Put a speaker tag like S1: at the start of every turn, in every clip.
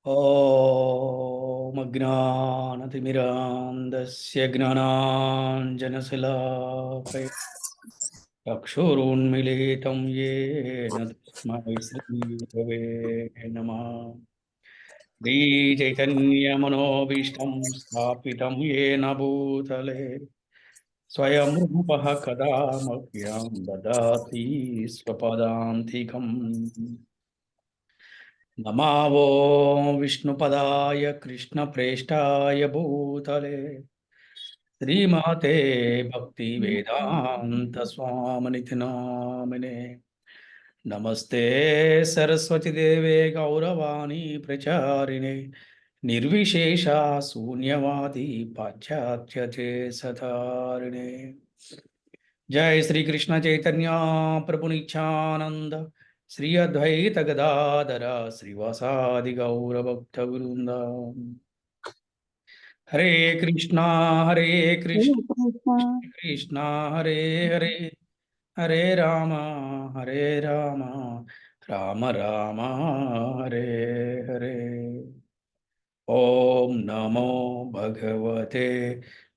S1: ॐ अज्ञानतिमिरान्धस्य ज्ञानाञ्जनशलाकया चक्षुरुन्मीलितं येन तस्मै श्रीगुरवे नमः। श्रीचैतन्यमनोभीष्टं स्थापितं येन भूतले स्वयं रूपः कदा मह्यं ददाति स्वपदान्तिकम्। नमावो विष्णुपदाय कृष्णप्रेष्ठाय भूतले श्रीमते भक्तिवेदान्तस्वामिनिति नामिने। नमस्ते सरस्वती देवे गौरवाणी प्रचारिणे निर्विशेषा शून्यवादी पाश्चात्य सतारिणे। जय श्री कृष्ण चैतन्य प्रभु नित्यानंद श्री अद्वैत गदाधर श्रीवासादि गौर भक्त वृंद। हरे कृष्णा कृष्ण कृष्णा हरे हरे हरे राम राम राम हरे हरे। ओम नमो भगवते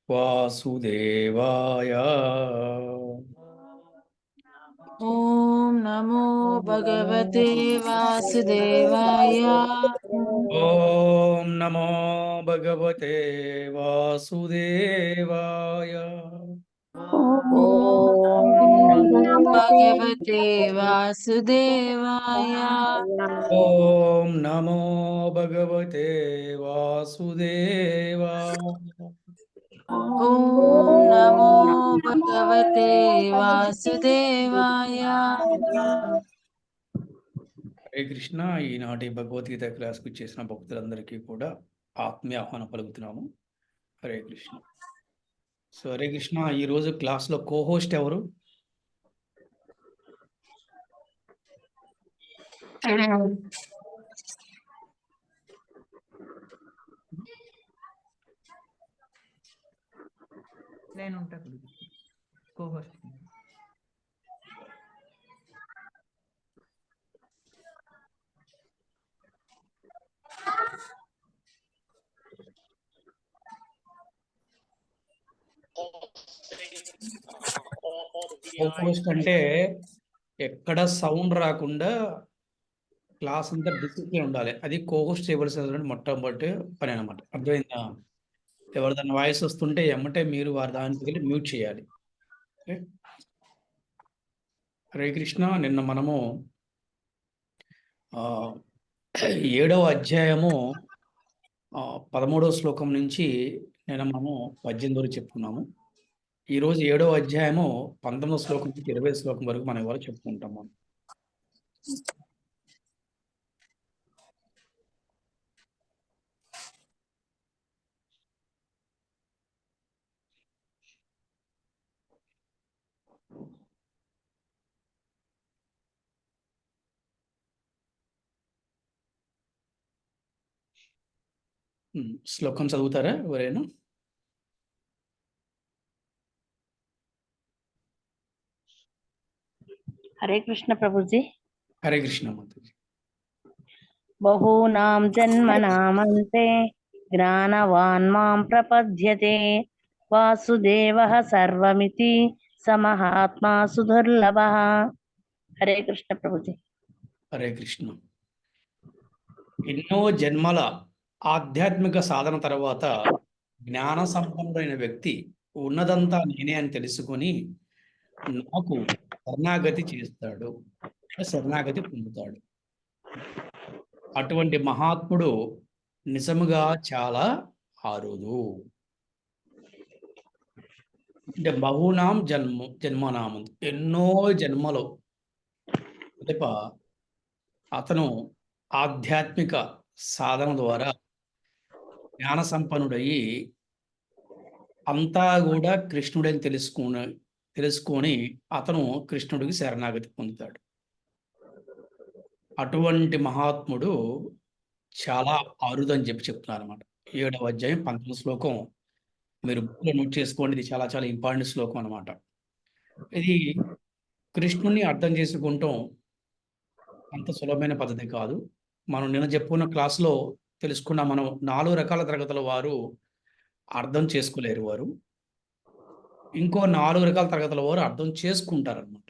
S1: वासुदेवाय।
S2: ओम नमो भगवते वासुदेवाय।
S1: ओम नमो भगवते वासुदेवाय।
S2: ओम नमो भगवते वासुदेवाय।
S1: ओम नमो भगवते वासुदेवाय।
S2: ओम नमो भगवते वासुदेवाय।
S1: హరే కృష్ణ. ఈనాటి భగవద్గీత క్లాస్కు చేసిన భక్తులందరికీ కూడా ఆత్మీయ ఆహ్వానం పలుకుతున్నాము. హరే కృష్ణ. సో హరే కృష్ణ. ఈరోజు క్లాస్లో కోహోస్ట్ ఎవరు?
S3: నేను ఉంటా కోహోస్ట్.
S1: కోహోస్ట్ అంటే ఎక్కడ సౌండ్ రాకుండా క్లాస్ అంతా డిసిప్లిన్ ఉండాలి. అది కోహోస్ట్ చేయవలసిన మొట్టమొదటి పని అనమాట. అర్థమైందా? ఎవరిదైనా వాయిస్ వస్తుంటే ఎమ్మటే మీరు వారి దానికి వెళ్ళి మ్యూట్ చేయాలి. ఓకే. హరే కృష్ణ. నిన్న మనము 7వ అధ్యాయము 13వ శ్లోకం నుంచి నిన్న మనము 18 వరకు చెప్పుకున్నాము. ఈరోజు 7వ అధ్యాయము 19వ శ్లోకం నుంచి 20వ శ్లోకం వరకు మనం ఇవాళ చెప్పుకుంటాం. మనం శ్లోకం చదువుతారా ఎవరైనా?
S4: हरे कृष्ण प्रभुजी।
S1: హరే కృష్ణ మాతాజీ.
S4: बहूनां जन्मनामन्ते ज्ञानवान् मां प्रपद्यते वासुदेवः सर्वमिति समहात्मा सुदुर्लभः। हरे कृष्ण प्रभुजी।
S1: హరే కృష్ణ. ఎన్నో జన్మల ఆధ్యాత్మిక సాధన తర్వాత జ్ఞాన సంపన్నుడైన వ్యక్తి ఉన్నదంతా నేనే అని తెలుసుకొని నాకు శరణాగతి చేస్తాడు, శరణాగతి పొందుతాడు. అటువంటి మహాత్ముడు నిజముగా చాలా అరుదు. అంటే బహునాం జన్మనామం, ఎన్నో జన్మలు తప్ప అతను ఆధ్యాత్మిక సాధన ద్వారా జ్ఞాన సంపన్నుడయ్యి అంతా కూడా కృష్ణుడని తెలుసుకొని అతను కృష్ణుడికి శరణాగతి పొందుతాడు. అటువంటి మహాత్ముడు చాలా అరుదని చెప్తున్నారు అనమాట. 7వ అధ్యాయం 19వ శ్లోకం మీరు బుక్లో నోట్ చేసుకోండి. ఇది చాలా చాలా ఇంపార్టెంట్ శ్లోకం అనమాట. ఇది కృష్ణుని అర్థం చేసుకుంటాం అంత సులభమైన పద్ధతి కాదు. మనం నిన్న చెప్పుకున్న క్లాస్లో తెలుసుకున్న మనం 4 రకాల తరగతుల వారు అర్థం చేసుకోలేరు వారు. ఇంకో 4 రకాల తరగతుల వారు అర్థం చేసుకుంటారనమాట.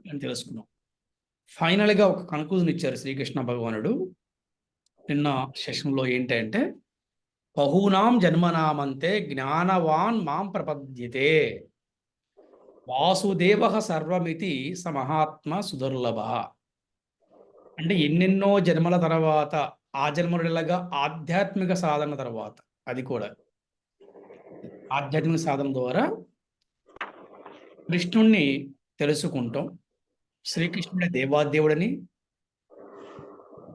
S1: అని తెలుసుకున్నాం. ఫైనల్‌గా ఒక కన్క్లూజన్ ఇచ్చారు శ్రీకృష్ణ భగవానుడు. నిన్న సెషన్‌లో ఏంటంటే, బహూనాం జన్మనామంతే జ్ఞానవాన్ మాం ప్రపద్యతే. వాసుదేవః సర్వమితి స మహాత్మ సుదుర్లభః. అంటే ఎన్నెన్నో జన్మల తర్వాత, ఆ జన్మలగా ఆధ్యాత్మిక సాధన తర్వాత, అది కూడా ఆధ్యాత్మిక సాధన ద్వారా కృష్ణుణ్ణి తెలుసుకుంటాం. శ్రీకృష్ణుడే దేవాదేవుడని,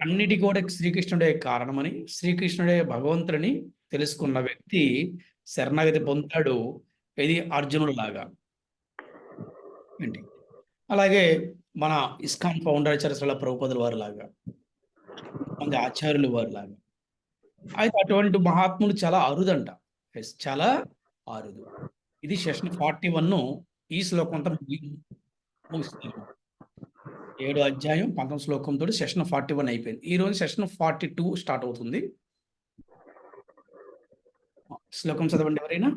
S1: అన్నిటికి కూడా శ్రీకృష్ణుడే కారణమని, శ్రీకృష్ణుడే భగవంతుడని తెలుసుకున్న వ్యక్తి శరణాగతి పొందాడు. ఇది అర్జునుడిలాగా. ఏంటి? అలాగే మన ఇస్కాన్ ఫౌండర్ చరసల ప్రభుపదుల వారిలాగా, మన ఆచార్యులు వారిలాగా. అయితే అటువంటి మహాత్ములు చాలా అరుదంట. ఎస్, చాలా అరుదు. ఇది సెషన్ 41 ఈ శ్లోకంతో ముగిస్తుంది. 7 అధ్యాయం 19 శ్లోకంతో సెషన్ 41 అయిపోయింది. ఈ రోజు సెషన్ 42 స్టార్ట్ అవుతుంది. శ్లోకం చదవండి ఎవరైనా.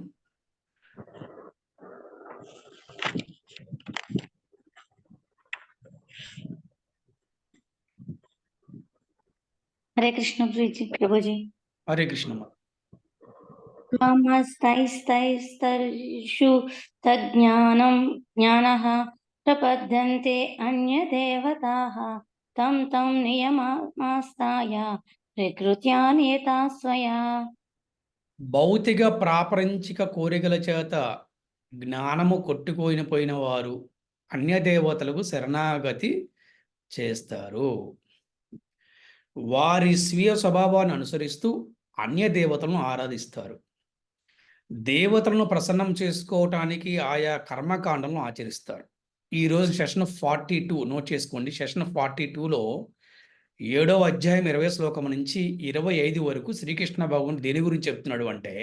S5: हरे कृष्ण प्रभु जी।
S1: హరే కృష్ణమ్మ.
S5: ममस्तैस्तैस्तर्षु तज्ज्ञानं ज्ञानः प्रपद्यन्ते अन्यदेवताः तं तं नियममास्ताय प्रकृत्या नियता स्वया।
S1: భౌతిక ప్రాపంచిక కోరికల చేత జ్ఞానము కొట్టుకోయిన వారు అన్య దేవతలకు శరణాగతి చేస్తారు. వారి స్వీయ స్వభావాన్ని అనుసరిస్తూ అన్య దేవతలను ఆరాధిస్తారు. దేవతలను ప్రసన్నం చేసుకోవటానికి ఆయా కర్మకాండలను ఆచరిస్తారు. ఈరోజు సెషన్ 42 నోట్ చేసుకోండి. సెషన్ 42లో 7వ అధ్యాయం 20 శ్లోకం నుంచి 25 వరకు శ్రీకృష్ణ భగవానుడు దేని గురించి చెప్తున్నాడు అంటే,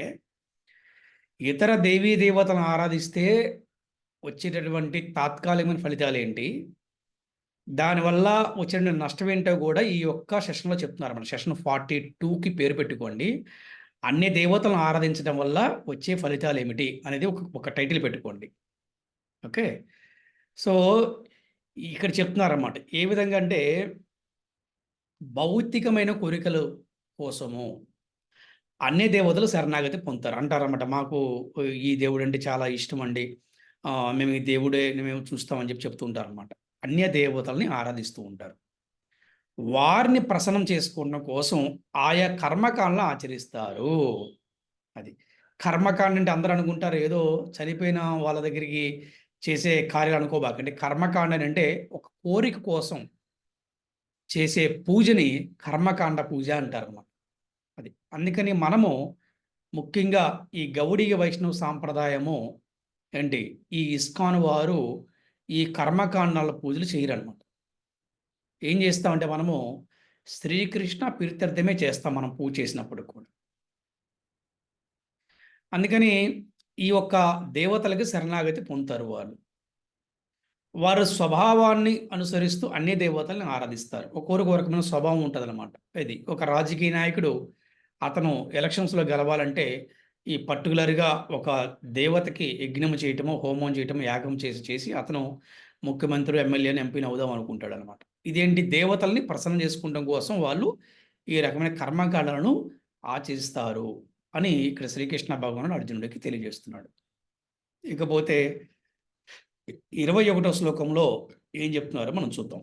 S1: ఇతర దేవీ దేవతలను ఆరాధిస్తే వచ్చేటటువంటి తాత్కాలికమైన ఫలితాలు ఏంటి, దానివల్ల వచ్చిన నష్టం ఏంటో కూడా ఈ ఒక్క సెషన్లో చెప్తున్నారు. మన సెషన్ 42కి పేరు పెట్టుకోండి. అన్ని దేవతలను ఆరాధించడం వల్ల వచ్చే ఫలితాలు ఏమిటి అనేది ఒక టైటిల్ పెట్టుకోండి. ఓకే. సో ఇక్కడ చెప్తున్నారన్నమాట. ఏ విధంగా అంటే, భౌతికమైన కోరికల కోసము అన్ని దేవతలు శరణాగతి పొందుతారు. అంటారన్నమాట, మాకు ఈ దేవుడు అంటే చాలా ఇష్టం అండి, మేము ఈ దేవుడే మేము చూస్తామని చెప్తూ ఉంటారు అనమాట. అన్య దేవతల్ని ఆరాధిస్తూ ఉంటారు. వారిని ప్రసన్నం చేసుకోవడం కోసం ఆయా కర్మకాండలను ఆచరిస్తారు. అది కర్మకాండ అంటే అందరూ అనుకుంటారు ఏదో చనిపోయిన వాళ్ళ దగ్గరికి చేసే కార్యాలు అనుకోబాకండి. కర్మకాండ అంటే ఒక కోరిక కోసం చేసే పూజని కర్మకాండ పూజ అంటారు అన్నమాట. అది అందుకని మనము ముఖ్యంగా ఈ గౌడీయ వైష్ణవ సాంప్రదాయము ఏంటి, ఈ ఇస్కాన్ వారు ఈ కర్మకాండాల పూజలు చేయరన్నమాట. ఏం చేస్తామంటే మనము శ్రీకృష్ణ ప్రీత్యర్థమే చేస్తాం మనం పూజ చేసినప్పుడు కూడా. అందుకని ఈ యొక్క దేవతలకి శరణాగతి పొందుతారు వాళ్ళు. వారు స్వభావాన్ని అనుసరిస్తూ అన్ని దేవతల్ని ఆరాధిస్తారు. ఒక్కొరికి ఒక రకమైన స్వభావం ఉంటుంది అనమాట. ఇది ఒక రాజకీయ నాయకుడు అతను ఎలక్షన్స్లో గెలవాలంటే ఈ పర్టికులర్గా ఒక దేవతకి యజ్ఞం చేయటమో, హోమం చేయటమో, యాగం చేసి అతను ముఖ్యమంత్రి, ఎమ్మెల్యేని, ఎంపీని అవుదాం అనుకుంటాడు అనమాట. ఇదేంటి, దేవతల్ని ప్రసన్నం చేసుకోవడం కోసం వాళ్ళు ఈ రకమైన కర్మకాండలను ఆచరిస్తారు అని ఇక్కడ శ్రీకృష్ణ భగవానుడు అర్జునుడికి తెలియజేస్తున్నాడు. ఇకపోతే 21వ శ్లోకంలో ఏం చెప్తున్నారో మనం చూద్దాం.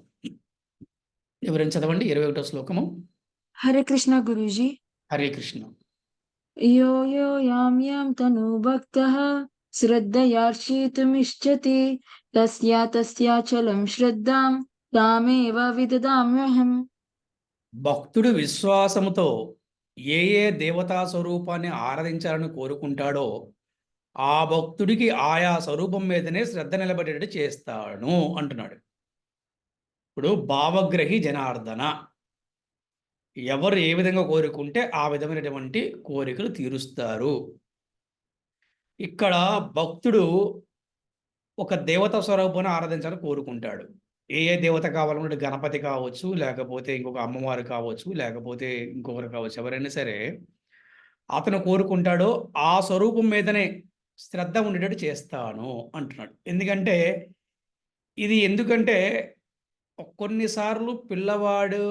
S1: ఎవరైనా చదవండి 21వ శ్లోకము.
S2: హరే కృష్ణ గురూజీ.
S1: హరే కృష్ణ.
S2: यो यो यां यां तनु भक्तः श्रद्धयार्चितुमिच्छति तस्या तस्याचलं श्रद्धां तामेव विददाम्यहम्.
S1: భక్తుడు విశ్వాసముతో ఏ ఏ దేవతా స్వరూపాన్ని ఆరాధించాలని కోరుకుంటాడో ఆ భక్తుడికి ఆయా స్వరూపం మీదనే శ్రద్ధ నిలబడేటట్టు చేస్తాను అంటున్నాడు. ఇప్పుడు భావగ్రహి జనార్దన, ఎవరు ఏ విధంగా కోరుకుంటే ఆ విధమైనటువంటి కోరికలు తీరుస్తారు. ఇక్కడ భక్తుడు ఒక దేవతా స్వరూపాన్ని ఆరాధించాలని కోరుకుంటాడు. ఏ ఏ దేవత కావాలనుకుంటే గణపతి కావచ్చు, లేకపోతే ఇంకొక అమ్మవారు కావచ్చు, లేకపోతే ఇంకొకరు కావచ్చు, ఎవరైనా సరే అతను కోరుకుంటాడో ఆ స్వరూపం మీదనే శ్రద్ధ ఉండేటట్టు చేస్తాను అంటున్నాడు. ఎందుకంటే ఎందుకంటే కొన్నిసార్లు పిల్లవాడు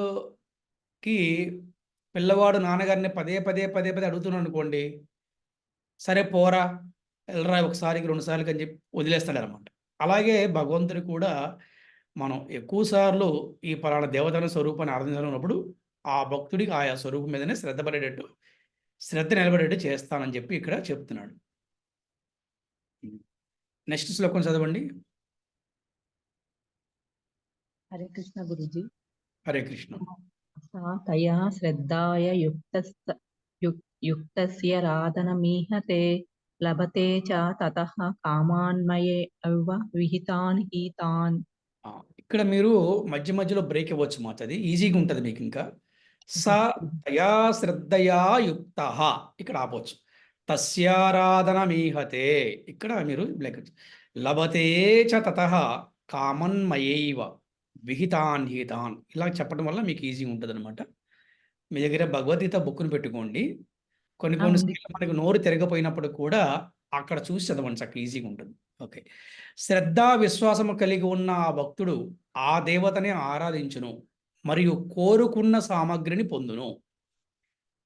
S1: నాన్నగారిని పదే పదే పదే పదే అడుగుతున్నాడు అనుకోండి, సరే పోరా, వెళ్ళరా ఒకసారికి 2 సార్లకి అని చెప్పి వదిలేస్తాడనమాట. అలాగే భగవంతుడు కూడా మనం ఎక్కువ సార్లు ఈ పలానా దేవతల స్వరూపాన్ని ఆరాధించాలన్నప్పుడు ఆ భక్తుడికి ఆయా స్వరూపం మీదనే శ్రద్ధ నిలబడేట్టు చేస్తానని చెప్పి ఇక్కడ చెప్తున్నాడు. నెక్స్ట్ శ్లోకం చదవండి.
S2: హరే కృష్ణ గురుజీ.
S1: హరే కృష్ణ.
S2: సా తయా శ్రద్ధాయ యుక్తస్య రాధనమీహతే లభతే చ తతః కామాన్మయే అవ విహితాన్ హీతాన్.
S1: ఇక్కడ మీరు మధ్య మధ్యలో బ్రేక్ ఇవ్వచ్చు మాట, అది ఈజీగా ఉంటుంది మీకు. ఇంకా స తయా శ్రద్ధయా యుక్త, ఇక్కడ ఆపవచ్చు. తస్యారాధనమీహతే, ఇక్కడ మీరు బ్రేక్. లభతే చ తతః కామన్మయైవ విహితాన్ హీతాన్, ఇలా చెప్పడం వల్ల మీకు ఈజీ ఉంటుంది అనమాట. మీ దగ్గర భగవద్గీత బుక్ను పెట్టుకోండి. కొన్ని మనకు నోరు తిరగపోయినప్పుడు కూడా అక్కడ చూసి చదవండి, చక్కగా ఈజీగా ఉంటుంది. ఓకే. శ్రద్ధ విశ్వాసము కలిగి ఉన్న ఆ భక్తుడు ఆ దేవతని ఆరాధించును మరియు కోరుకున్న సామగ్రిని పొందును.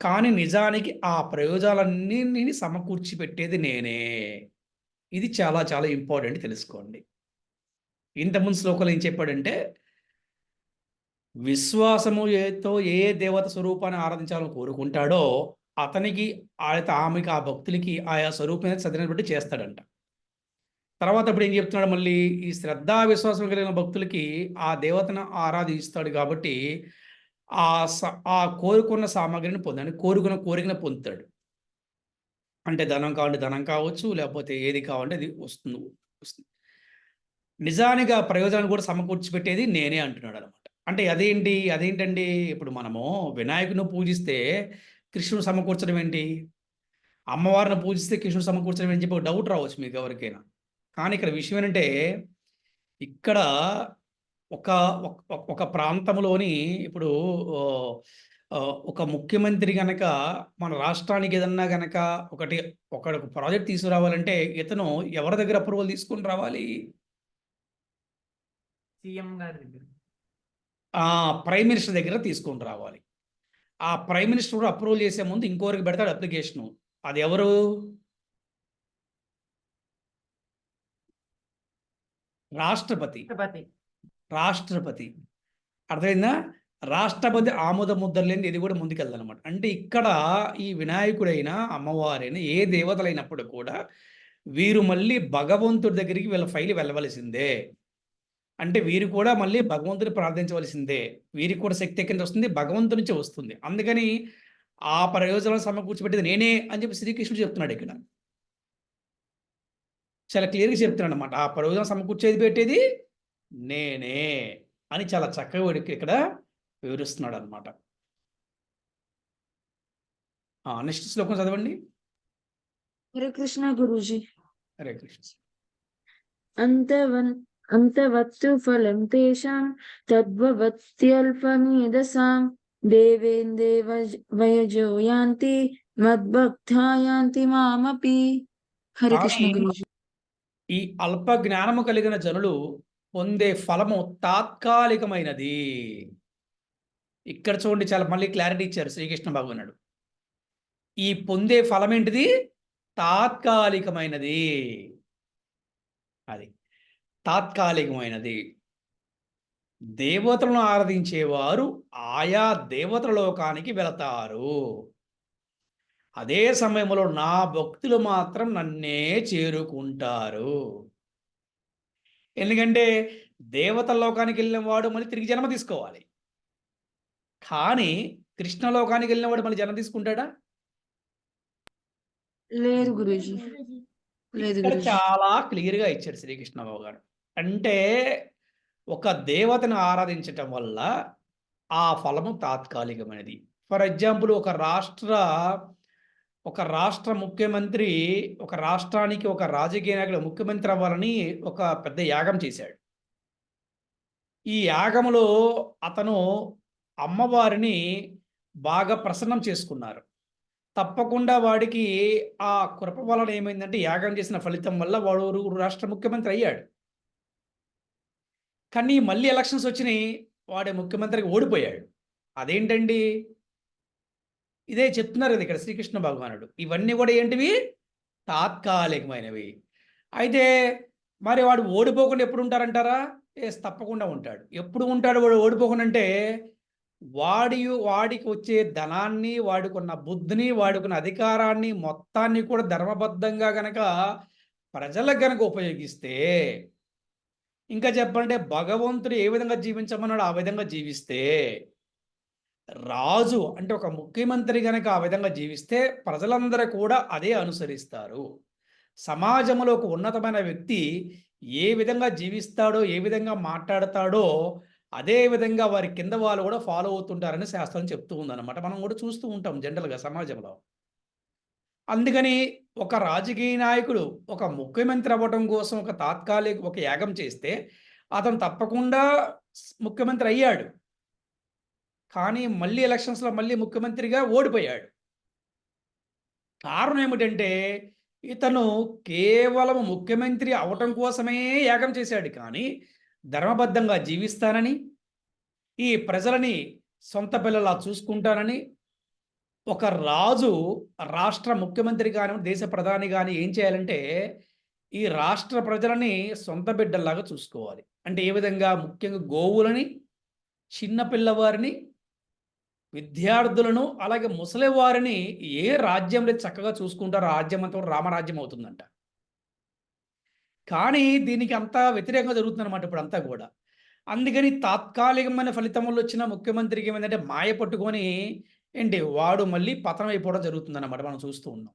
S1: కానీ నిజానికి ఆ ప్రయోజనాలన్నీ సమకూర్చి పెట్టేది నేనే. ఇది చాలా చాలా ఇంపార్టెంట్, తెలుసుకోండి. ఇంతకుముందు శ్లోకంలో ఏం చెప్పాడంటే, విశ్వాసముతో ఏ దేవత స్వరూపాన్ని ఆరాధించాలని కోరుకుంటాడో అతనికి ఆమెకి ఆ భక్తులకి ఆయా స్వరూపాన్ని చదివిన బట్టి చేస్తాడంట. తర్వాత ఇప్పుడు ఏం చెప్తున్నాడు మళ్ళీ, ఈ శ్రద్ధా విశ్వాసం కలిగిన భక్తులకి ఆ దేవతను ఆరాధిస్తాడు కాబట్టి ఆ కోరుకున్న సామాగ్రిని పొందాడు, కోరికను పొందుతాడు. అంటే ధనం కావాలంటే ధనం కావచ్చు, లేకపోతే ఏది కావాలంటే అది వస్తుంది. నిజానికి ఆ ప్రయోజనాన్ని కూడా సమకూర్చి పెట్టేది నేనే అంటున్నాడు అనమాట. అంటే అదేంటండి, ఇప్పుడు మనము వినాయకుని పూజిస్తే కృష్ణుడు సమకూర్చడం ఏంటి, అమ్మవారిని పూజిస్తే కృష్ణుడు సమకూర్చడం అని చెప్పి ఒక డౌట్ రావచ్చు మీకు ఎవరికైనా. కానీ ఇక్కడ విషయం ఏంటంటే, ఇక్కడ ఒక ప్రాంతంలోని ఇప్పుడు ఒక ముఖ్యమంత్రి గనక మన రాష్ట్రానికి ఏదన్నా గనక ఒక ప్రాజెక్ట్ తీసుకురావాలంటే ఇతను ఎవరి దగ్గర అప్రూవల్ తీసుకుని రావాలి?
S3: సీఎం గారి దగ్గర,
S1: ప్రైమ్ మినిస్టర్ దగ్గర తీసుకొని రావాలి. ఆ ప్రైమ్ మినిస్టర్ కూడా అప్రూవల్ చేసే ముందు ఇంకోరికి పెడతాడు అప్లికేషను. అది ఎవరు? రాష్ట్రపతి. అర్థమైందా? రాష్ట్రపతి ఆమోద ముద్ర లేని ఇది కూడా ముందుకెళ్దనమాట. అంటే ఇక్కడ ఈ వినాయకుడైనా అమ్మవారైనా ఏ దేవతలైనప్పుడు కూడా వీరు మళ్ళీ భగవంతుడి దగ్గరికి వీళ్ళ ఫైల్ వెళ్ళవలసిందే. అంటే వీరు కూడా మళ్ళీ భగవంతుని ప్రార్థించవలసిందే. వీరికి కూడా శక్తి ఎక్కడి నుంచి వస్తుంది? భగవంతుడి నుంచే వస్తుంది. అందుకని ఆ ప్రయోజనాలు సమకూర్చిపెట్టేది నేనే అని చెప్పి శ్రీకృష్ణుడు చెప్తున్నాడు ఇక్కడ. చాలా క్లియర్గా చెప్తున్నాడు అనమాట. ఆ ప్రయోజనం సమకూర్చేది పెట్టేది నేనే అని చాలా చక్కగా ఇక్కడ వివరిస్తున్నాడు అనమాట. నెక్స్ట్ శ్లోకం చదవండి.
S2: హరే కృష్ణ గురూజీ.
S1: హరే కృష్ణ.
S2: అంతవత్తు ఫలం తేషాం తద్భవత్యల్పమేధసాం దేవేందే వయజో యాంతి మద్భక్తా యాంతి మామపి. హరే కృష్ణ గురూజీ.
S1: ఈ అల్ప జ్ఞానము కలిగిన జనులు పొందే ఫలము తాత్కాలికమైనది. ఇక్కడ చూడండి, చాలా మళ్ళీ క్లారిటీ ఇచ్చారు శ్రీకృష్ణ భగవానుడు. ఈ పొందే ఫలం ఏంటిది? తాత్కాలికమైనది. అది తాత్కాలికమైనది. దేవతలను ఆరాధించేవారు ఆయా దేవతల లోకానికి వెళతారు. అదే సమయంలో నా భక్తులు మాత్రం నన్నే చేరుకుంటారు. ఎందుకంటే దేవతల లోకానికి వెళ్ళిన వాడు మళ్ళీ తిరిగి జన్మ తీసుకోవాలి. కానీ కృష్ణలోకానికి వెళ్ళిన వాడు మళ్ళీ జన్మ తీసుకుంటాడా?
S2: లేదు గురూజీ.
S1: ఇక్కడ చాలా క్లియర్గా ఇచ్చారు శ్రీకృష్ణ భగవానుడు. అంటే ఒక దేవతను ఆరాధించటం వల్ల ఆ ఫలము తాత్కాలికమైనది. ఫర్ ఎగ్జాంపుల్, ఒక రాష్ట్ర ముఖ్యమంత్రి ఒక రాష్ట్రానికి ఒక రాజకీయ నాయకుడు ముఖ్యమంత్రి అవ్వాలని ఒక పెద్ద యాగం చేశాడు. ఈ యాగములో అతను అమ్మవారిని బాగా ప్రసన్నం చేసుకున్నారు. తప్పకుండా వాడికి ఆ కృప వలన ఏమైందంటే యాగం చేసిన ఫలితం వల్ల వాడు రాష్ట్ర ముఖ్యమంత్రి అయ్యాడు. కానీ మళ్ళీ ఎలక్షన్స్ వచ్చినాయి, వాడు ముఖ్యమంత్రికి ఓడిపోయాడు. అదేంటండి? ఇదే చెప్తున్నారు కదా ఇక్కడ శ్రీకృష్ణ భగవానుడు. ఇవన్నీ కూడా ఏంటివి? తాత్కాలికమైనవి. అయితే మరి వాడు ఓడిపోకుండా ఎప్పుడు ఉంటారంటారా? తప్పకుండా ఉంటాడు. ఎప్పుడు ఉంటాడు వాడు ఓడిపోకుండా అంటే, వాడికి వచ్చే ధనాన్ని, వాడుకున్న బుద్ధిని, వాడుకున్న అధికారాన్ని మొత్తాన్ని కూడా ధర్మబద్ధంగా గనక ప్రజలకు గనక ఉపయోగిస్తే, ఇంకా చెప్పాలంటే భగవంతుడు ఏ విధంగా జీవించమన్నాడో ఆ విధంగా జీవిస్తే, రాజు అంటే ఒక ముఖ్యమంత్రి గనక ఆ విధంగా జీవిస్తే ప్రజలందరూ కూడా అదే అనుసరిస్తారు. సమాజంలో ఒక ఉన్నతమైన వ్యక్తి ఏ విధంగా జీవిస్తాడో, ఏ విధంగా మాట్లాడతాడో అదే విధంగా వారి కింద వాళ్ళు కూడా ఫాలో అవుతుంటారని శాస్త్రం చెప్తూ ఉందన్నమాట. మనం కూడా చూస్తూ ఉంటాం జనరల్గా సమాజంలో. అందుకని ఒక రాజకీయ నాయకుడు ఒక ముఖ్యమంత్రి అవ్వడం కోసం ఒక యాగం చేస్తే అతను తప్పకుండా ముఖ్యమంత్రి అయ్యాడు. కానీ మళ్ళీ ఎలక్షన్స్లో మళ్ళీ ముఖ్యమంత్రిగా ఓడిపోయాడు. కారణం ఏమిటంటే ఇతను కేవలం ముఖ్యమంత్రి అవటం కోసమే యాగం చేశాడు. కానీ ధర్మబద్ధంగా జీవిస్తానని, ఈ ప్రజలని సొంత పిల్లలా చూసుకుంటానని, ఒక రాజు రాష్ట్ర ముఖ్యమంత్రి కానీ దేశ ప్రధాని కానీ ఏం చేయాలంటే ఈ రాష్ట్ర ప్రజలని సొంత బిడ్డల్లాగా చూసుకోవాలి. అంటే ఏ విధంగా? ముఖ్యంగా గోవులని, చిన్న పిల్లవారిని, విద్యార్థులను, అలాగే ముసలి వారిని ఏ రాజ్యంలో చక్కగా చూసుకుంటారో రాజ్యం అంతా కూడా రామరాజ్యం అవుతుందంట. కానీ దీనికి అంతా వ్యతిరేకంగా జరుగుతుందన్నమాట ఇప్పుడు అంతా కూడా. అందుకని తాత్కాలికమైన ఫలితములు వచ్చిన ముఖ్యమంత్రికి ఏమైందంటే మాయ పట్టుకొని వాడు మళ్ళీ పతనం అయిపోవడం జరుగుతుందన్నమాట. మనం చూస్తూ ఉన్నాం.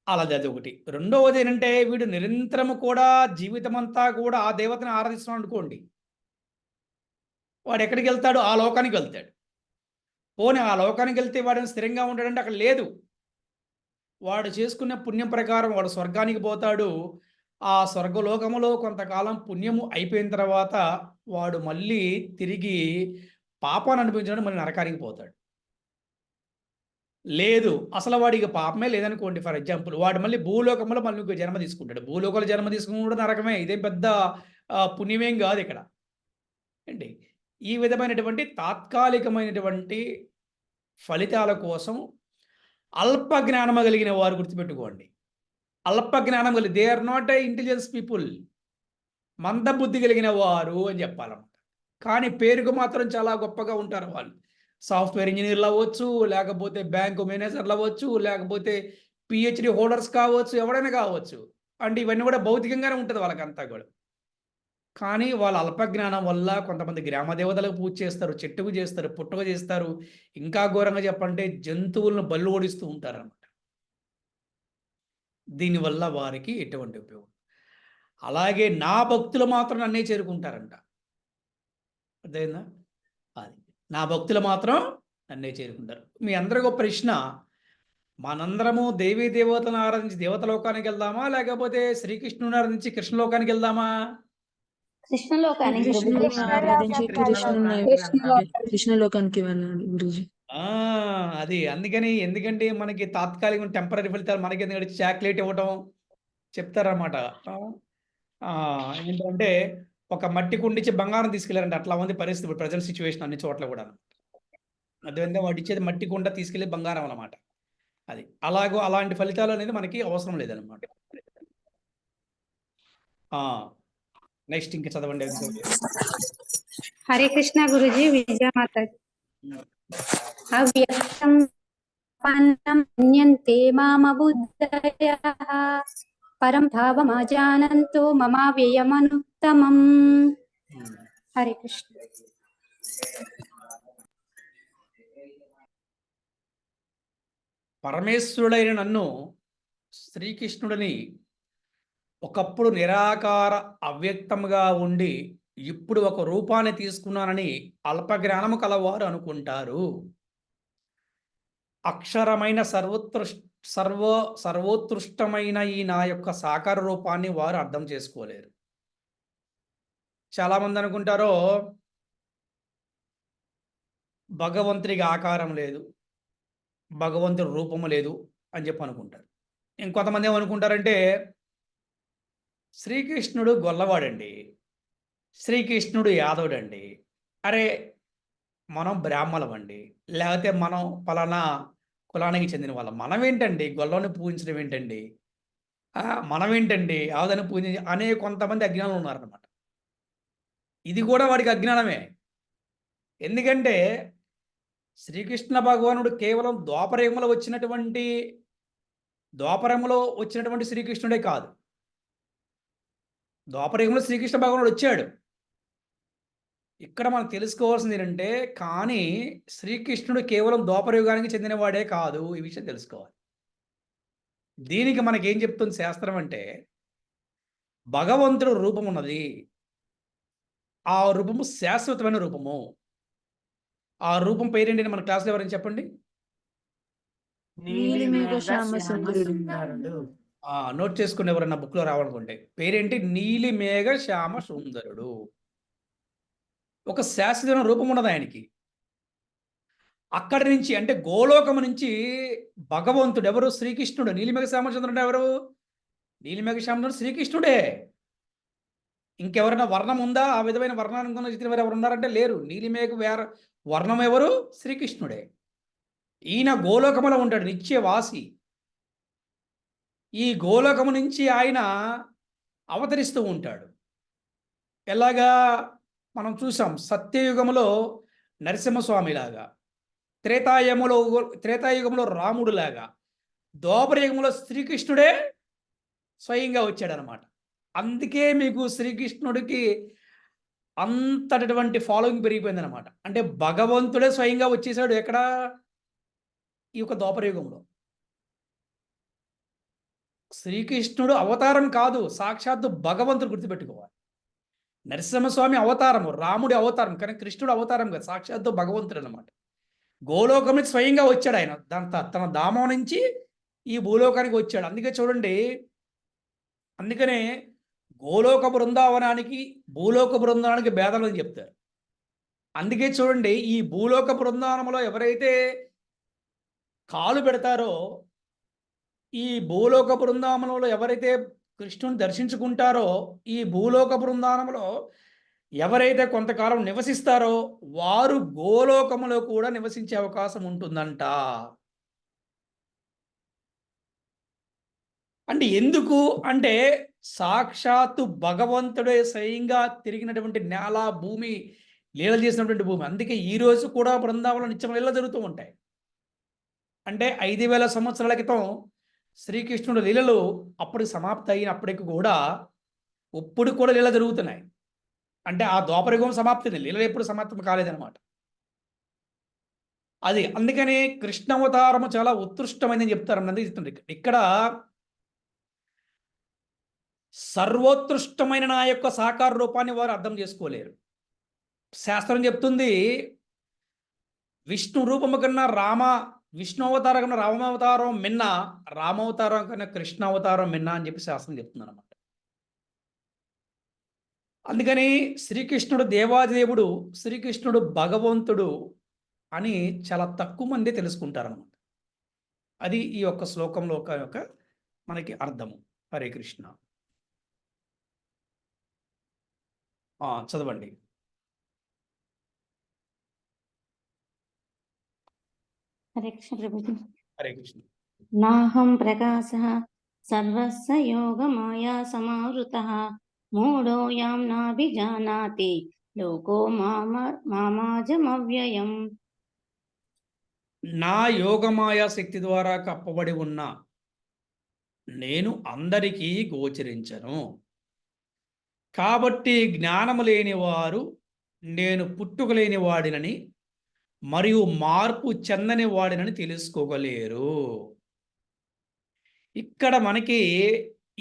S1: అలాది అదొకటి. రెండవది ఏంటంటే వీడు నిరంతరము కూడా జీవితం అంతా కూడా ఆ దేవతని ఆరాధిస్తున్నాడు అనుకోండి, వాడు ఎక్కడికి వెళ్తాడు? ఆ లోకానికి వెళ్తాడు. పోనీ ఆ లోకానికి వెళ్తే వాడిని స్థిరంగా ఉంటాడంటే అక్కడ లేదు. వాడు చేసుకున్న పుణ్యం ప్రకారం వాడు స్వర్గానికి పోతాడు. ఆ స్వర్గలోకములో కొంతకాలం పుణ్యము అయిపోయిన తర్వాత వాడు మళ్ళీ తిరిగి పాపాన్ని అనిపించడానికి మళ్ళీ నరకానికి పోతాడు. లేదు అసలు వాడికి పాపమే లేదనుకోండి, ఫర్ ఎగ్జాంపుల్ వాడు మళ్ళీ భూలోకంలో మళ్ళీ ఇంకో జన్మ తీసుకుంటాడు. భూలోకంలో జన్మ తీసుకుని కూడా నరకమే, ఇదేం పెద్ద పుణ్యమేం కాదు ఇక్కడ. ఏంటి ఈ విధమైనటువంటి తాత్కాలికమైనటువంటి ఫలితాల కోసం అల్ప జ్ఞానం కలిగిన వారు గుర్తుపెట్టుకోండి. అల్ప జ్ఞానం కలిగి, they are not a intelligence people, మందబుద్ధి కలిగిన వారు అని చెప్పాలన్నమాట. కానీ పేరుకు మాత్రం చాలా గొప్పగా ఉంటారు వాళ్ళు. సాఫ్ట్వేర్ ఇంజనీర్లు అవ్వచ్చు, లేకపోతే బ్యాంకు మేనేజర్లు అవ్వచ్చు, లేకపోతే పిహెచ్డి హోల్డర్స్ కావచ్చు, ఎవరైనా కావచ్చు. అంటే ఇవన్నీ కూడా భౌతికంగానే ఉంటుంది వాళ్ళకంతా కూడా. కానీ వాళ్ళ అల్పజ్ఞానం వల్ల కొంతమంది గ్రామ దేవతలకు పూజ చేస్తారు, చెట్టుకు చేస్తారు, పుట్టకు చేస్తారు, ఇంకా ఘోరంగా చెప్పంటే జంతువులను బళ్ళు ఓడిస్తూ ఉంటారన్నమాట. దీనివల్ల వారికి ఎటువంటి ఉపయోగం. అలాగే నా భక్తులు మాత్రం నన్నే చేరుకుంటారంట. అర్థమైందా? అది నా భక్తులు మాత్రం నన్నే చేరుకుంటారు. మీ అందరికీ ఒక ప్రశ్న, మనందరము దేవీ దేవతలను ఆరాధించి దేవతలోకానికి వెళ్దామా, లేకపోతే శ్రీకృష్ణుని ఆరాధించి కృష్ణలోకానికి వెళ్దామా?
S5: కృష్ణలోకానికి
S2: కృష్ణుని ఆరాధించి కృష్ణలోకానికి వెళ్ళాలి గురుజీ.
S1: అది ఎందుకంటే మనకి తాత్కాలిక టెంపరీ ఫలితాలు మనకి ఎందుకంటే చాక్లెట్ ఇవ్వటం చెప్తారన్నమాట. ఏంటంటే ఒక మట్టి కుండిచ్చి బంగారం తీసుకెళ్లారంటే అట్లా ఉంది పరిస్థితి ప్రజెంట్ సిచ్యువేషన్ అన్ని చోట్ల కూడా. అదేవిధంగా వాడు ఇచ్చేది మట్టి కుండ తీసుకెళ్లి బంగారం అన్నమాట. అది అలాంటి ఫలితాలు అనేది మనకి అవసరం లేదన్నమాట. నెక్స్ట్ ఇంకా చదవండి.
S6: హరే కృష్ణ గురుజీ. విజయమాత. అవ్యక్తం మన్యంతే మామబుద్ధయః పరం భావమాజానంతో మమావ్యయమనుత్తమం. హరే కృష్ణ.
S1: పరమేశ్వరుడైన నన్ను శ్రీకృష్ణుడిని ఒకప్పుడు నిరాకార అవ్యక్తంగా ఉండి ఇప్పుడు ఒక రూపాన్ని తీసుకున్నానని అల్పజ్ఞానము కలవారు అనుకుంటారు. అక్షరమైన సర్వోత్కృష్టమైన ఈ నా యొక్క సాకార రూపాన్ని వారు అర్థం చేసుకోలేరు. చాలామంది అనుకుంటారో భగవంతుడికి ఆకారం లేదు, భగవంతుడి రూపము లేదు అని చెప్పి అనుకుంటారు. ఇంకొంతమంది ఏమనుకుంటారంటే శ్రీకృష్ణుడు గొల్లవాడండి, శ్రీకృష్ణుడు యాదవుడండి, అరే మనం బ్రాహ్మణమండి, లేకపోతే మనం పలానా కులానికి చెందిన వాళ్ళం, మనం ఏంటండి గొల్లని పూజించడం ఏంటండి, మనం ఏంటండి ఆవుదని పూజించి అనే కొంతమంది అజ్ఞానులు ఉన్నారన్నమాట. ఇది కూడా వాడికి అజ్ఞానమే. ఎందుకంటే శ్రీకృష్ణ భగవానుడు కేవలం ద్వాపరయుగంలో వచ్చినటువంటి శ్రీకృష్ణుడే కాదు. ద్వాపరయుగంలో శ్రీకృష్ణ భగవానుడు వచ్చాడు. ఇక్కడ మనం తెలుసుకోవాల్సింది ఏంటంటే కానీ శ్రీకృష్ణుడు కేవలం ద్వాపరయుగానికి చెందినవాడే కాదు. ఈ విషయం తెలుసుకోవాలి. దీనికి మనకేం చెప్తుంది శాస్త్రం అంటే భగవంతుడు రూపం ఉన్నది, ఆ రూపము శాశ్వతమైన రూపము. ఆ రూపం పేరేంటి మన క్లాస్లో ఎవరైనా చెప్పండి.
S2: నీలిమేఘ శ్యామ సుందరుడు.
S1: నోట్ చేసుకుని ఎవరన్నా బుక్లో రావాలనుకుంటే పేరేంటి? నీలిమేఘ శ్యామ సుందరుడు. ఒక శాశ్వతమైన రూపం ఉన్నది ఆయనకి. అక్కడి నుంచి అంటే గోలోకము నుంచి భగవంతుడు ఎవరు? శ్రీకృష్ణుడు. నీలిమేఘ శ్యామచంద్రుడు ఎవరు? నీలిమేఘ శ్యామచంద్రుడు శ్రీకృష్ణుడే. ఇంకెవరైనా వర్ణం ఉందా? ఆ విధమైన వర్ణానికి ఎవరు ఉన్నారంటే లేరు. నీలిమేఘ వర్ణం ఎవరు? శ్రీకృష్ణుడే. ఈయన గోలోకములో ఉంటాడు, నిత్యవాసి. ఈ గోలోకము నుంచి ఆయన అవతరిస్తూ ఉంటాడు. ఎలాగా మనం చూసాం, సత్యయుగములో నరసింహస్వామిలాగా, త్రేతాయుగంలో రాముడులాగా, ద్వాపరయుగంలో శ్రీకృష్ణుడే స్వయంగా వచ్చాడనమాట. అందుకే మీకు శ్రీకృష్ణుడికి అంతటువంటి ఫాలోయింగ్ పెరిగిపోయిందనమాట. అంటే భగవంతుడే స్వయంగా వచ్చేసాడు. ఎక్కడ? ఈ యొక్క ద్వాపరయుగంలో. శ్రీకృష్ణుడు అవతారం కాదు, సాక్షాత్తు భగవంతుడు. గుర్తుపెట్టుకోవాలి. నరసింహస్వామి అవతారము, రాముడి అవతారం, కానీ కృష్ణుడు అవతారం కాదు, సాక్షాత్తు భగవంతుడు అనమాట. గోలోకం నుంచి స్వయంగా వచ్చాడు ఆయన. తన ధామం నుంచి ఈ భూలోకానికి వచ్చాడు. అందుకే చూడండి, అందుకనే గోలోక బృందావనానికి భూలోక బృందావనానికి భేదాలు అని చెప్తారు. అందుకే చూడండి, ఈ భూలోక బృందావనంలో ఎవరైతే కాలు పెడతారో, ఈ భూలోక బృందావనంలో ఎవరైతే కృష్ణుని దర్శించుకుంటారో, ఈ భూలోక బృందావనంలో ఎవరైతే కొంతకాలం నివసిస్తారో వారు గోలోకములో కూడా నివసించే అవకాశం ఉంటుందంట. అంటే ఎందుకు అంటే సాక్షాత్తు భగవంతుడే స్వయంగా తిరిగినటువంటి నేల, భూమి, లీలలు చేసినటువంటి భూమి. అందుకే ఈ రోజు కూడా బృందావనంలో నిత్యం లీలలు జరుగుతూ ఉంటాయి. అంటే 5000 సంవత్సరాల క్రితం శ్రీకృష్ణుడు లీలలు అప్పుడు సమాప్తి అయినప్పటికీ కూడా ఇప్పుడు కూడా లీలలు జరుగుతున్నాయి. అంటే ఆ ద్వాపరయుగం సమాప్తిని, లీలలు ఎప్పుడు సమాప్తం కాలేదన్నమాట. అది అందుకని కృష్ణావతారము చాలా ఉత్కృష్టమైనదని చెప్తారు. అందుకే చెప్తుంది ఇక్కడ సర్వోత్కృష్టమైన నా యొక్క సాకార రూపాన్ని వారు అర్థం చేసుకోలేరు. శాస్త్రం చెప్తుంది విష్ణు రూపము కన్నా విష్ణు అవతారం కన్నా రామావతారం మిన్న, రామావతారం కన్నా కృష్ణ అవతారం మిన్న అని చెప్పి శాస్త్రం చెప్తుంది అనమాట. అందుకని శ్రీకృష్ణుడు దేవాదేవుడు, శ్రీకృష్ణుడు భగవంతుడు అని చాలా తక్కువ మంది తెలుసుకుంటారనమాట. అది ఈ యొక్క శ్లోకంలో యొక్క మనకి అర్థము. హరే కృష్ణ. చదవండి.
S5: హరే కృష్ణ ప్రభుజీ.
S1: హరే కృష్ణ.
S5: నాహం ప్రకాశః సర్వస్య యోగమాయా సమావృతః మూఢోయం నాభిజానాతి లోకో మామాజమవ్యయం.
S1: నా యోగమాయా శక్తి ద్వారా కప్పబడి ఉన్న నేను అందరికీ గోచరించను. కాబట్టి జ్ఞానము లేని వారు నేను పుట్టుక లేని వాడినని మరియు మార్పు చెందని వాడినని తెలుసుకోగలేరు. ఇక్కడ మనకి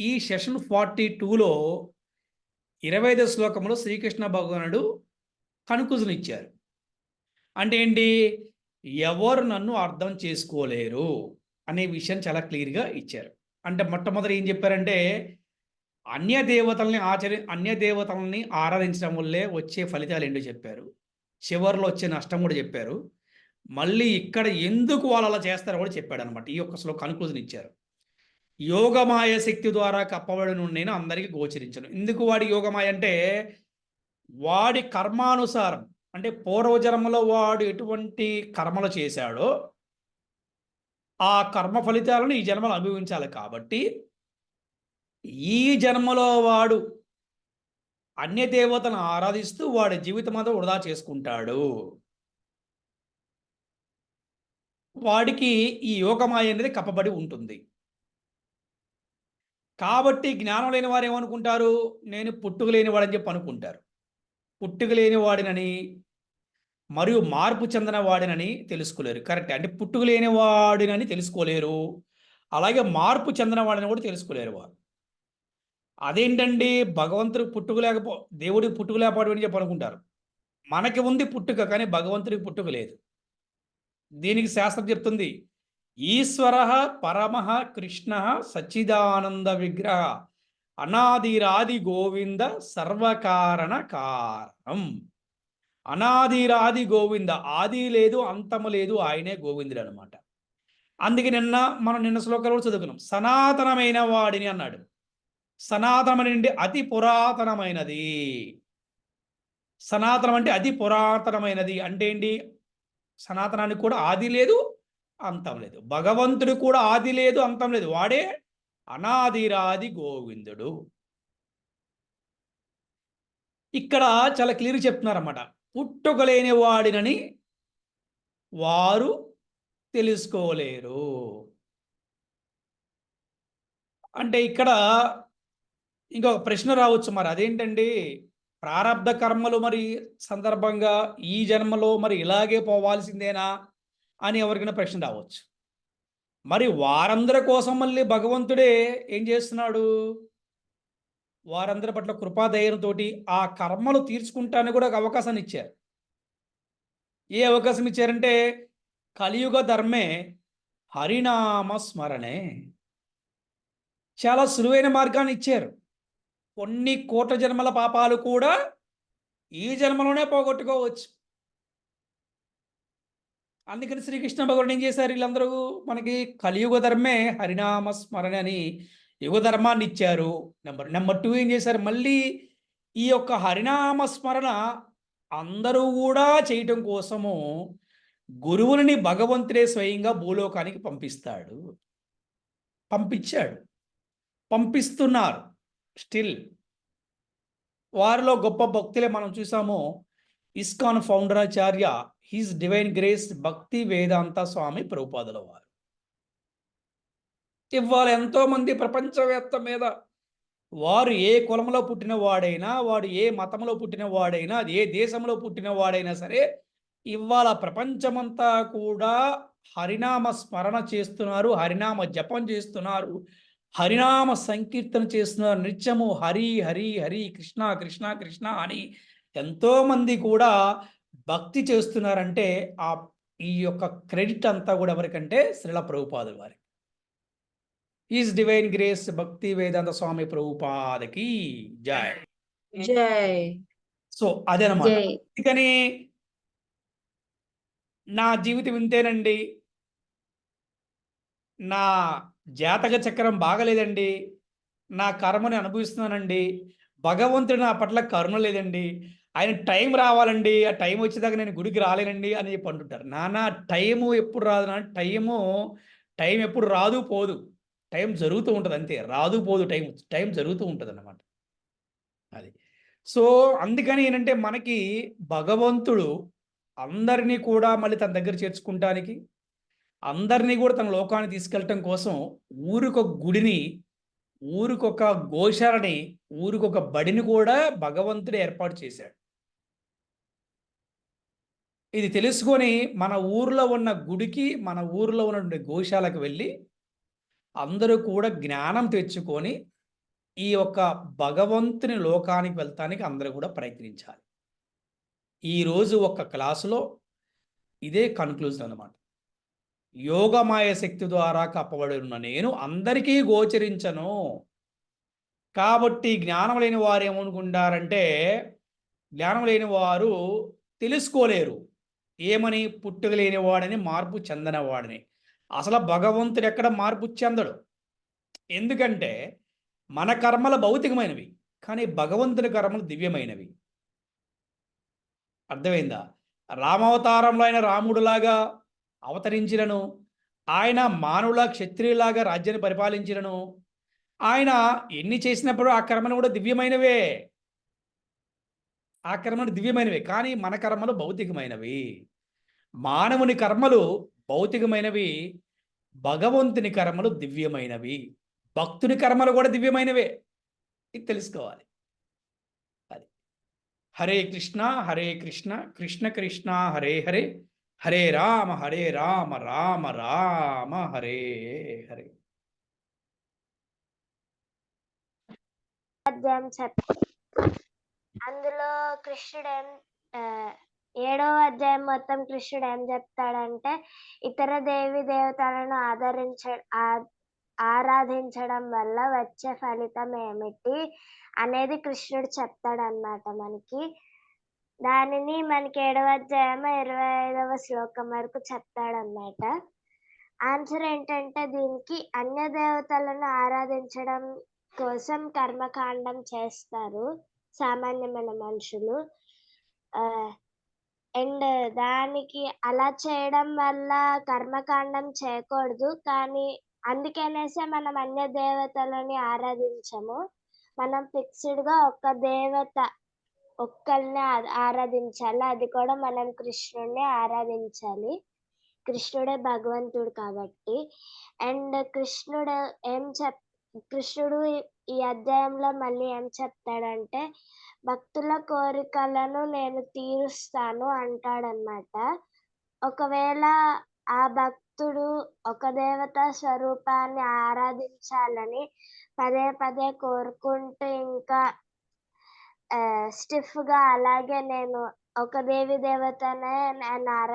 S1: ఈ సెషన్ 42లో 25వ శ్లోకంలో శ్రీకృష్ణ భగవానుడు కన్క్లూజన్ ఇచ్చారు. అంటే ఏంటి? ఎవరు నన్ను అర్థం చేసుకోలేరు అనే విషయం చాలా క్లియర్గా ఇచ్చారు. అంటే మొట్టమొదటి ఏం చెప్పారంటే అన్య దేవతల్ని ఆరాధించడం వల్లే వచ్చే ఫలితాలు ఏంటో చెప్పారు. చివరిలో వచ్చే నష్టం కూడా చెప్పారు. మళ్ళీ ఇక్కడ ఎందుకు వాళ్ళు అలా చేస్తారో కూడా చెప్పాడు అనమాట. ఈ యొక్క కన్క్లూజన్ ఇచ్చారు. యోగమాయ శక్తి ద్వారా కప్పబడిన నేను అందరికీ గోచరించను. ఎందుకు వాడి యోగమాయ అంటే వాడి కర్మానుసారం, అంటే పూర్వజన్మలో వాడు ఎటువంటి కర్మలు చేశాడో ఆ కర్మ ఫలితాలను ఈ జన్మలో అనుభవించాలి. కాబట్టి ఈ జన్మలో వాడు అన్య దేవతలను ఆరాధిస్తూ వాడి జీవితం అంతా వృధా చేసుకుంటాడు. వాడికి ఈ యోగమాయ అనేది కప్పబడి ఉంటుంది. కాబట్టి జ్ఞానం లేని వారు ఏమనుకుంటారు? నేను పుట్టుక లేనివాడని చెప్పి అనుకుంటారు. పుట్టుక లేని వాడినని మరియు మార్పు చెందిన వాడినని తెలుసుకోలేరు. కరెక్ట్. అంటే పుట్టుక లేని వాడినని తెలుసుకోలేరు, అలాగే మార్పు చెందిన వాడిని కూడా తెలుసుకోలేరు వారు. అదేంటండి, భగవంతుడికి పుట్టుక దేవుడికి పుట్టుక లేకపోవడం అని చెప్పి అనుకుంటారు. మనకి ఉంది పుట్టుక, కానీ భగవంతుడికి పుట్టుక లేదు. దీనికి శాస్త్రం చెప్తుంది, ఈశ్వర పరమః కృష్ణ సచ్చిదానంద విగ్రహ అనాదిరాది గోవింద సర్వకారణ కారణం. అనాదిరాది గోవింద, ఆది లేదు అంతము లేదు, ఆయనే గోవిందుడు అనమాట. అందుకే మనం నిన్న శ్లోకాలు చదువుకున్నాం. సనాతనమైన వాడిని అన్నాడు. సనాతనమైనది అతి పురాతనమైనది. సనాతనం అంటే అతి పురాతనమైనది అంటే ఏంటి? సనాతనానికి కూడా ఆది లేదు అంతం లేదు. భగవంతుడు కూడా ఆది లేదు అంతం లేదు. వాడే అనాదిరాది గోవిందుడు. ఇక్కడ చాలా క్లియర్ చెప్తున్నారన్నమాట. పుట్టుకలేని వాడినని వారు తెలుసుకోలేరు. అంటే ఇక్కడ ఇంకొక ప్రశ్న రావచ్చు, మరి అదేంటండి, ప్రారబ్ధ కర్మలు మరి సందర్భంగా ఈ జన్మలో మరి ఇలాగే పోవాల్సిందేనా అని ఎవరికైనా ప్రశ్న రావచ్చు. మరి వారందరి కోసం మళ్ళీ భగవంతుడే ఏం చేస్తున్నాడు? వారందరి పట్ల కృపాదయంతో ఆ కర్మలు తీర్చుకుంటానికి కూడా ఒక అవకాశాన్ని ఇచ్చారు. ఏ అవకాశం ఇచ్చారంటే కలియుగ ధర్మే హరినామ స్మరణే. చాలా సులువైన మార్గాన్ని ఇచ్చారు. కొన్ని కోట్ల జన్మల పాపాలు కూడా ఈ జన్మలోనే పోగొట్టుకోవచ్చు. అందుకని శ్రీకృష్ణ భగవానుడు ఏం చేశారు? వీళ్ళందరూ మనకి కలియుగ ధర్మే హరినామ స్మరణ అని యుగ ధర్మాన్ని ఇచ్చారు. నెంబర్ 2 ఏం చేశారు? మళ్ళీ ఈ యొక్క హరినామ స్మరణ అందరూ కూడా చేయటం కోసము గురువులని భగవంతుడే స్వయంగా భూలోకానికి పంపించాడు, పంపిస్తున్నారు. స్టిల్ వారిలో గొప్ప భక్తులే మనం చూసాము. ఇస్కాన్ ఫౌండరాచార్య హిజ్ డివైన్ గ్రేస్ భక్తి వేదాంత స్వామి ప్రభుపాదుల వారు. ఇవాళ ఎంతోమంది ప్రపంచవ్యాప్త మీద వారు ఏ కులంలో పుట్టిన వాడైనా, వాడు ఏ మతంలో పుట్టిన వాడైనా, ఏ దేశంలో పుట్టిన వాడైనా సరే, ఇవాళ ప్రపంచమంతా కూడా హరినామ స్మరణ చేస్తున్నారు, హరినామ జపం చేస్తున్నారు, హరినామ సంకీర్తన చేస్తున్నారు. నిత్యము హరి హరి హరి కృష్ణ కృష్ణ కృష్ణ అని ఎంతోమంది కూడా భక్తి చేస్తున్నారంటే ఈ యొక్క క్రెడిట్ అంతా కూడా ఎవరికంటే శ్రీల ప్రభుపాదుల వారికి. ఈజ్ డివైన్ గ్రేస్ భక్తి వేదాంత స్వామి ప్రభుపాదకి జై
S2: జై.
S1: సో అదేనమాట. అందుకని నా జీవితం ఇంతేనండి, నా జాతక చక్రం బాగలేదండి, నా కర్మని అనుభవిస్తున్నానండి, భగవంతుడు నా పట్ల కరుణ లేదండి, ఆయన టైం రావాలండి, ఆ టైం వచ్చేదాకా నేను గుడికి రాలేనండి అని చెప్పి అంటుంటారు. నానా టైము ఎప్పుడు రాదు, టైం ఎప్పుడు రాదు పోదు, టైం జరుగుతూ ఉంటుంది అంతే, రాదు పోదు, టైం జరుగుతూ ఉంటుంది అన్నమాట. అది సో అందుకని ఏంటంటే మనకి భగవంతుడు అందరినీ కూడా మళ్ళీ తన దగ్గర చేర్చుకుంటానికి, అందరినీ కూడా తన లోకాన్ని తీసుకెళ్ళటం కోసం ఊరికొక గుడిని, ఊరికొక గోశాలని, ఊరికొక బడిని కూడా భగవంతుడు ఏర్పాటు చేశాడు. ఇది తెలుసుకొని మన ఊర్లో ఉన్న గుడికి, మన ఊర్లో ఉన్న గోశాలకు వెళ్ళి అందరూ కూడా జ్ఞానం తెచ్చుకొని ఈ యొక్క భగవంతుని లోకానికి వెళ్తానికి అందరూ కూడా ప్రయత్నించాలి. ఈరోజు ఒక క్లాసులో ఇదే కన్క్లూజన్ అన్నమాట. యోగమాయ శక్తి ద్వారా కప్పబడి ఉన్న నేను అందరికీ గోచరించను. కాబట్టి జ్ఞానం లేని వారు ఏమనుకుంటారంటే, జ్ఞానం లేని వారు తెలుసుకోలేరు. ఏమని? పుట్టుక లేనివాడని, మార్పు చెందనివాడని. అసలు భగవంతుడు ఎక్కడ మార్పు చెందడు. ఎందుకంటే మన కర్మలు భౌతికమైనవి, కానీ భగవంతుని కర్మలు దివ్యమైనవి. అర్థమైందా? రామావతారంలో ఆయన రాముడులాగా అవతరించినను, ఆయన మానవుల క్షత్రియులాగా రాజ్యాన్ని పరిపాలించినను, ఆయన ఎన్ని చేసినప్పుడు ఆ కర్మలు కూడా దివ్యమైనవే. ఆ కర్మలు దివ్యమైనవే, కానీ మన కర్మలు భౌతికమైనవి. మానవుని కర్మలు భౌతికమైనవి, భగవంతుని కర్మలు దివ్యమైనవి. భక్తుని కర్మలు కూడా దివ్యమైనవే. ఇది తెలుసుకోవాలి. అది హరే కృష్ణ కృష్ణ కృష్ణ హరే హరే, హరే రామ రామ రామ హరే హరే.
S7: అధ్యాయం అందులో కృష్ణుడు ఆ, 7వ అధ్యాయం మొత్తం కృష్ణుడు ఏం చెప్తాడంటే, ఇతర దేవి దేవతలను ఆరాధించడం వల్ల వచ్చే ఫలితం ఏమిటి అనేది కృష్ణుడు చెప్తాడన్నమాట మనకి. దానిని మనకి 7వ అధ్యాయం 25వ శ్లోకం వరకు చెప్తాడన్నమాట. ఆన్సర్ ఏంటంటే, దీనికి అన్య దేవతలను ఆరాధించడం కోసం కర్మకాండం చేస్తారు సామాన్యమైన మనుషులు. అండ్ దానికి అలా చేయడం వల్ల కర్మకాండం చేయకూడదు, కానీ అందుకనేసే మనం అన్య దేవతలని ఆరాధించము. మనం ఫిక్స్డ్గా ఒక్క దేవత ఒక్కరినే ఆరాధించాలి, అది కూడా మనం కృష్ణుడిని ఆరాధించాలి. కృష్ణుడే భగవంతుడు కాబట్టి. అండ్ కృష్ణుడు ఈ అధ్యాయంలో మళ్ళీ ఏం చెప్తాడంటే, భక్తుల కోరికలను నేను తీరుస్తాను అంటాడనమాట. ఒకవేళ ఆ భక్తుడు ఒక దేవత స్వరూపాన్ని ఆరాధించాలని పదే పదే కోరుకుంటూ ఇంకా స్టిఫ్గా అలాగే నేను ఒక దేవి దేవతనే నేను